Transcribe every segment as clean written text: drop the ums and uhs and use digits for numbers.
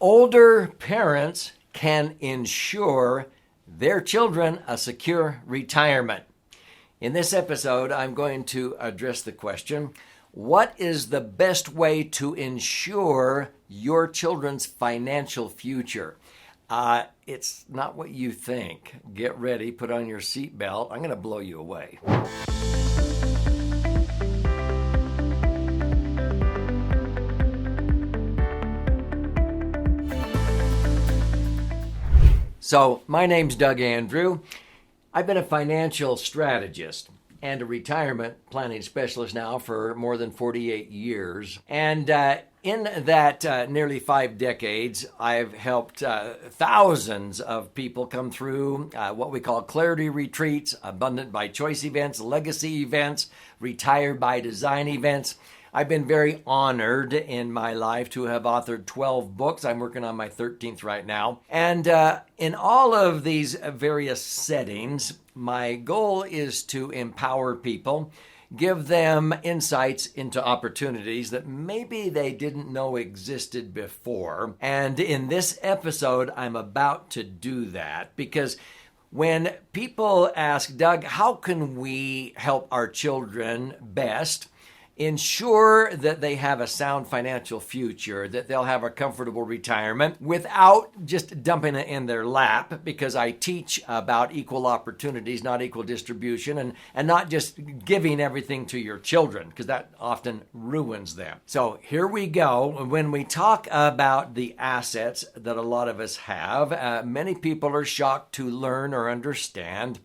Older parents can ensure their children a secure retirement. In this episode, I'm going to address the question, what is the best way to ensure your children's financial future? It's not what you think. Get ready, put on your seatbelt. I'm going to blow you away. So, my name's Doug Andrew. I've been a financial strategist and a retirement planning specialist now for more than 48 years. And in that nearly 5 decades, I've helped thousands of people come through what we call clarity retreats, abundant by choice events, legacy events, retire by design events. I've been very honored in my life to have authored 12 books. I'm working on my 13th right now. And in all of these various settings, my goal is to empower people, give them insights into opportunities that maybe they didn't know existed before. And in this episode, I'm about to do that because when people ask, Doug, how can we help our children best ensure that they have a sound financial future, that they'll have a comfortable retirement without just dumping it in their lap, because I teach about equal opportunities, not equal distribution, and not just giving everything to your children, because that often ruins them. So here we go. When we talk about the assets that a lot of us have, many people are shocked to learn or understand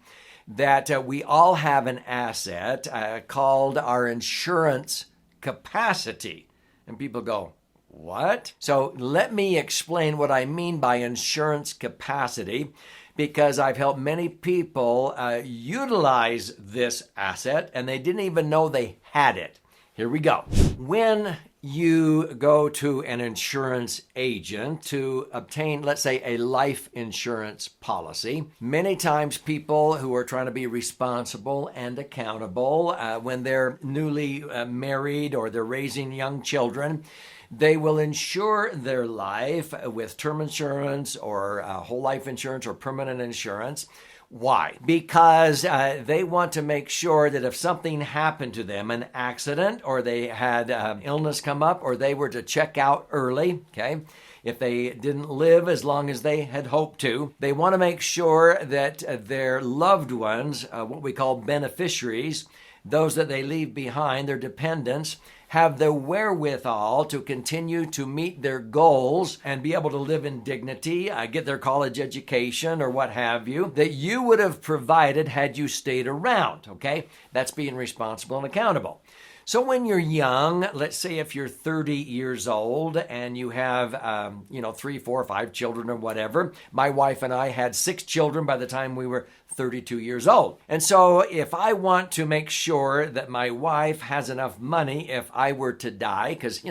that we all have an asset called our insurance capacity. And people go, what? So let me explain what I mean by insurance capacity, because I've helped many people utilize this asset and they didn't even know they had it. Here we go. When you go to an insurance agent to obtain, let's say, a life insurance policy, many times people who are trying to be responsible and accountable when they're newly married or they're raising young children, they will insure their life with term insurance or whole life insurance or permanent insurance. Why? Because they want to make sure that if something happened to them, an accident, or they had illness come up, or they were to check out early, okay, if they didn't live as long as they had hoped to, they want to make sure that their loved ones, what we call beneficiaries, those that they leave behind, their dependents, have the wherewithal to continue to meet their goals and be able to live in dignity, get their college education or what have you, that you would have provided had you stayed around, okay? That's being responsible and accountable. So when you're young, let's say if you're 30 years old and you have, 3, 4, 5 children or whatever. My wife and I had 6 children by the time we were 32 years old. And so if I want to make sure that my wife has enough money if I were to die, because,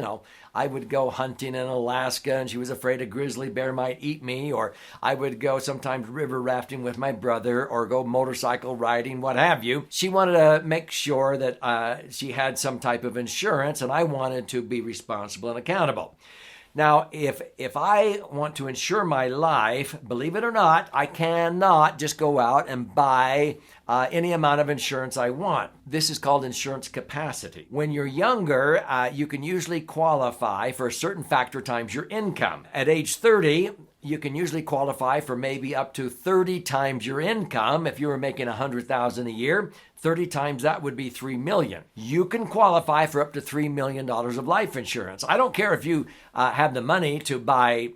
I would go hunting in Alaska and she was afraid a grizzly bear might eat me, or I would go sometimes river rafting with my brother or go motorcycle riding, what have you. She wanted to make sure that she had some type of insurance, and I wanted to be responsible and accountable. Now, if I want to insure my life, believe it or not, I cannot just go out and buy any amount of insurance I want. This is called insurance capacity. When you're younger, you can usually qualify for a certain factor times your income. At age 30, you can usually qualify for maybe up to 30 times your income. If you were making $100,000 a year, 30 times that would be $3 million. You can qualify for up to $3 million of life insurance. I don't care if you have the money to buy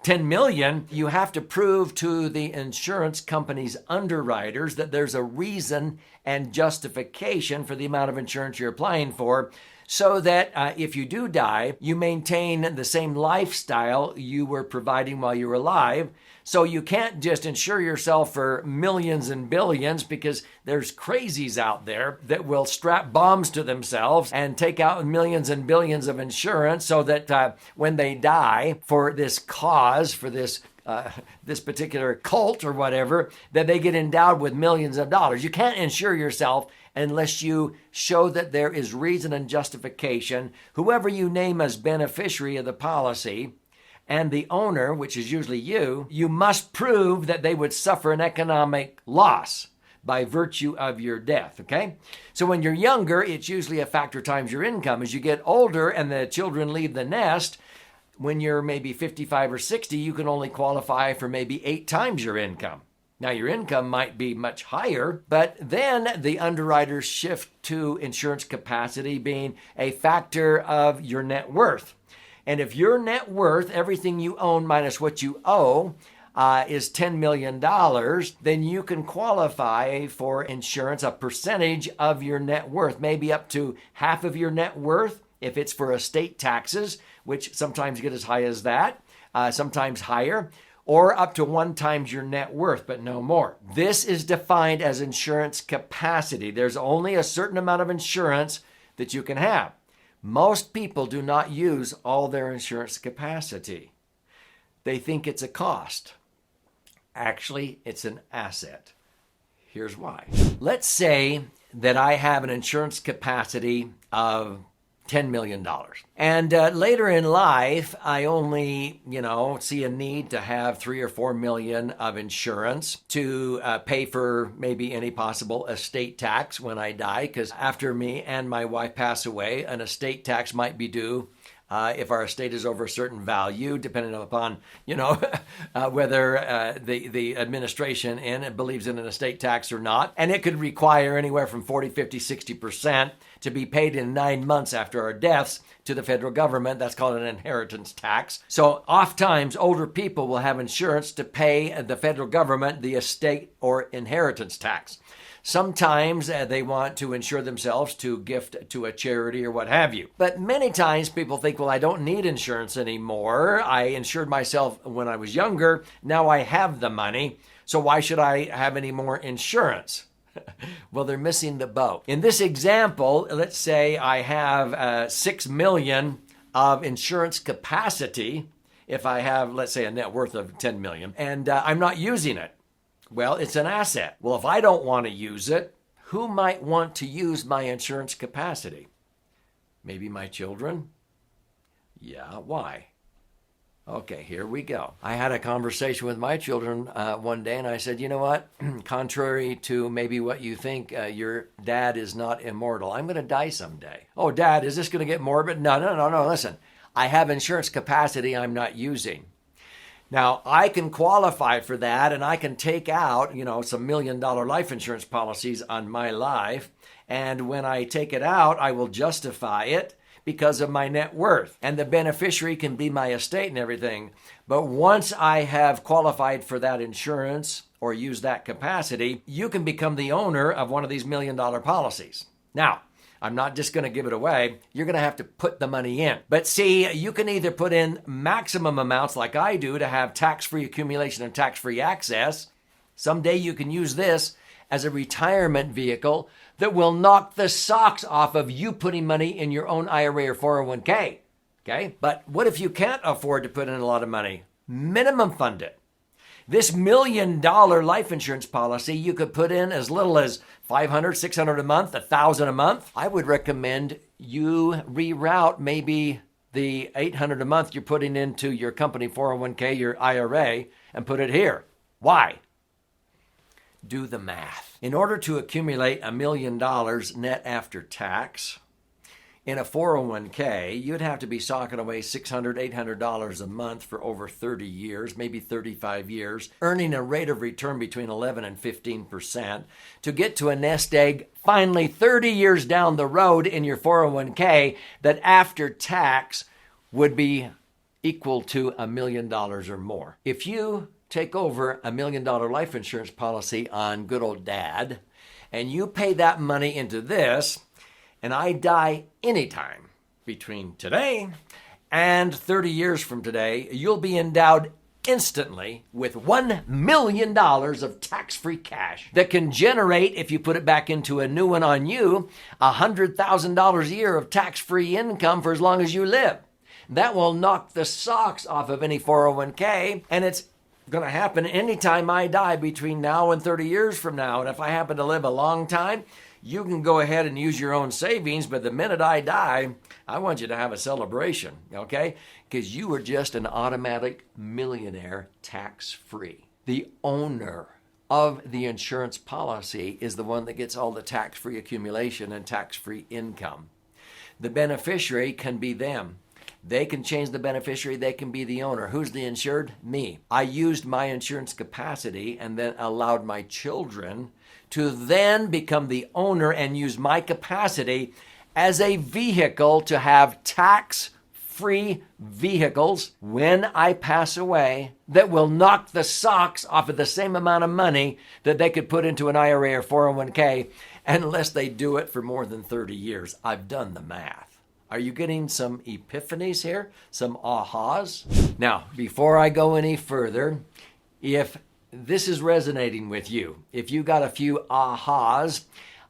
10 million, you have to prove to the insurance company's underwriters that there's a reason and justification for the amount of insurance you're applying for, so that if you do die, you maintain the same lifestyle you were providing while you were alive. So you can't just insure yourself for millions and billions, because there's crazies out there that will strap bombs to themselves and take out millions and billions of insurance so that when they die for this cause, for this particular cult or whatever, that they get endowed with millions of dollars. You can't insure yourself unless you show that there is reason and justification, whoever you name as beneficiary of the policy, and the owner, which is usually you must prove that they would suffer an economic loss by virtue of your death, okay? So when you're younger, it's usually a factor times your income. As you get older and the children leave the nest, when you're maybe 55 or 60, you can only qualify for maybe 8 times your income. Now, your income might be much higher, but then the underwriters shift to insurance capacity being a factor of your net worth. And if your net worth, everything you own minus what you owe, is $10 million, then you can qualify for insurance, a percentage of your net worth, maybe up to half of your net worth if it's for estate taxes, which sometimes get as high as that, sometimes higher, or up to 1 times your net worth, but no more. This is defined as insurance capacity. There's only a certain amount of insurance that you can have. Most people do not use all their insurance capacity. They think it's a cost. Actually, it's an asset. Here's why. Let's say that I have an insurance capacity of $10 million. And later in life, I only, see a need to have 3 or 4 million of insurance to pay for maybe any possible estate tax when I die, because after me and my wife pass away, an estate tax might be due if our estate is over a certain value, depending upon, whether the administration believes in an estate tax or not. And it could require anywhere from 40, 50, 60% to be paid in 9 months after our deaths to the federal government. That's called an inheritance tax. So oftentimes older people will have insurance to pay the federal government the estate or inheritance tax. Sometimes they want to insure themselves to gift to a charity or what have you. But many times people think, well, I don't need insurance anymore. I insured myself when I was younger. Now I have the money. So why should I have any more insurance? Well, they're missing the boat. In this example, let's say I have 6 million of insurance capacity. If I have, let's say, a net worth of 10 million, and I'm not using it. Well, it's an asset. Well, if I don't want to use it, who might want to use my insurance capacity? Maybe my children? Yeah, why? Okay, here we go. I had a conversation with my children one day, and I said, you know what? Contrary to maybe what you think, your dad is not immortal. I'm going to die someday. Oh, Dad, is this going to get morbid? No. Listen, I have insurance capacity I'm not using. Now, I can qualify for that, and I can take out, some $1 million life insurance policies on my life. And when I take it out, I will justify it because of my net worth. And the beneficiary can be my estate and everything. But once I have qualified for that insurance or use that capacity, you can become the owner of one of these $1 million policies. Now, I'm not just going to give it away. You're going to have to put the money in. But see, you can either put in maximum amounts like I do to have tax-free accumulation and tax-free access. Someday you can use this as a retirement vehicle that will knock the socks off of you putting money in your own IRA or 401k. Okay? But what if you can't afford to put in a lot of money? Minimum fund it. This $1 million life insurance policy, you could put in as little as $500, $600 a month, $1,000 a month. I would recommend you reroute maybe the $800 a month you're putting into your company 401k, your IRA, and put it here. Why? Do the math. In order to accumulate $1 million net after tax, in a 401k, you'd have to be socking away $600, $800 a month for over 30 years, maybe 35 years, earning a rate of return between 11 and 15% to get to a nest egg finally 30 years down the road in your 401k that after tax would be equal to $1 million or more. If you take over $1 million life insurance policy on good old Dad and you pay that money into this, and I die anytime between today and 30 years from today, you'll be endowed instantly with $1 million of tax-free cash that can generate, if you put it back into a new one on you, $100,000 a year of tax-free income for as long as you live. That will knock the socks off of any 401k, and it's going to happen anytime I die between now and 30 years from now. And if I happen to live a long time, You can go ahead and use your own savings, but the minute I die, I want you to have a celebration, okay? Because you are just an automatic millionaire tax-free. The owner of the insurance policy is the one that gets all the tax-free accumulation and tax-free income. The beneficiary can be them. They can change the beneficiary. They can be the owner. Who's the insured? Me. I used my insurance capacity and then allowed my children to then become the owner and use my capacity as a vehicle to have tax-free vehicles when I pass away that will knock the socks off of the same amount of money that they could put into an IRA or 401k unless they do it for more than 30 years. I've done the math. Are you getting some epiphanies here? Some ahas? Now, before I go any further, if this is resonating with you, if you got a few ahas,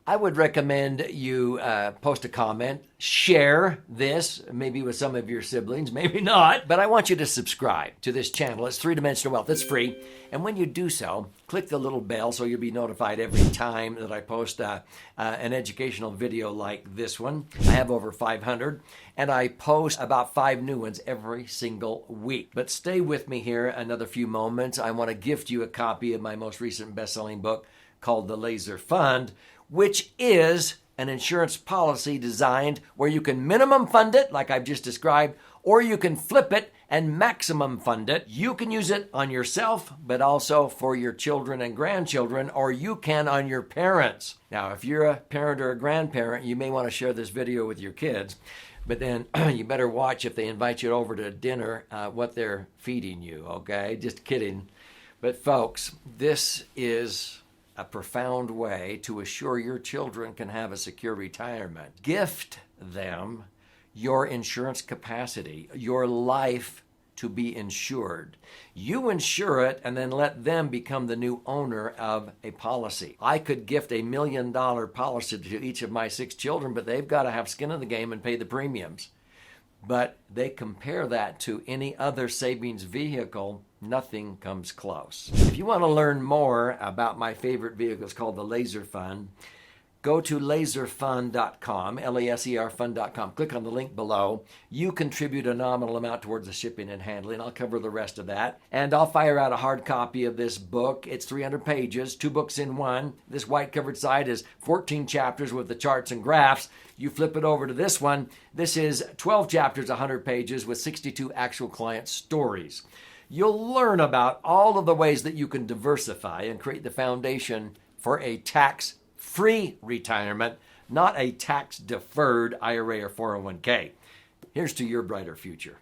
I would recommend you post a comment, share this, maybe with some of your siblings, maybe not, but I want you to subscribe to this channel. It's Three Dimensional Wealth. It's free. And when you do so, click the little bell so you'll be notified every time that I post an educational video like this one. I have over 500, and I post about 5 new ones every single week. But stay with me here another few moments. I want to gift you a copy of my most recent best-selling book called The Laser Fund, which is an insurance policy designed where you can minimum fund it, like I've just described, or you can flip it and maximum fund it. You can use it on yourself, but also for your children and grandchildren, or you can on your parents. Now, if you're a parent or a grandparent, you may want to share this video with your kids, but then you better watch if they invite you over to dinner, what they're feeding you, okay? Just kidding. But folks, this is a profound way to assure your children can have a secure retirement. Gift them your insurance capacity, your life to be insured. You insure it and then let them become the new owner of a policy. I could gift $1 million policy to each of my 6 children, but they've got to have skin in the game and pay the premiums. But they compare that to any other savings vehicle, nothing comes close. If you want to learn more about my favorite vehicle, it's called the Laser Fund, go to laserfund.com, L-A-S-E-R fund.com. Click on the link below. You contribute a nominal amount towards the shipping and handling. I'll cover the rest of that. And I'll fire out a hard copy of this book. It's 300 pages, 2 books in one. This white covered side is 14 chapters with the charts and graphs. You flip it over to this one. This is 12 chapters, 100 pages with 62 actual client stories. You'll learn about all of the ways that you can diversify and create the foundation for a tax-free retirement, not a tax-deferred IRA or 401k. Here's to your brighter future.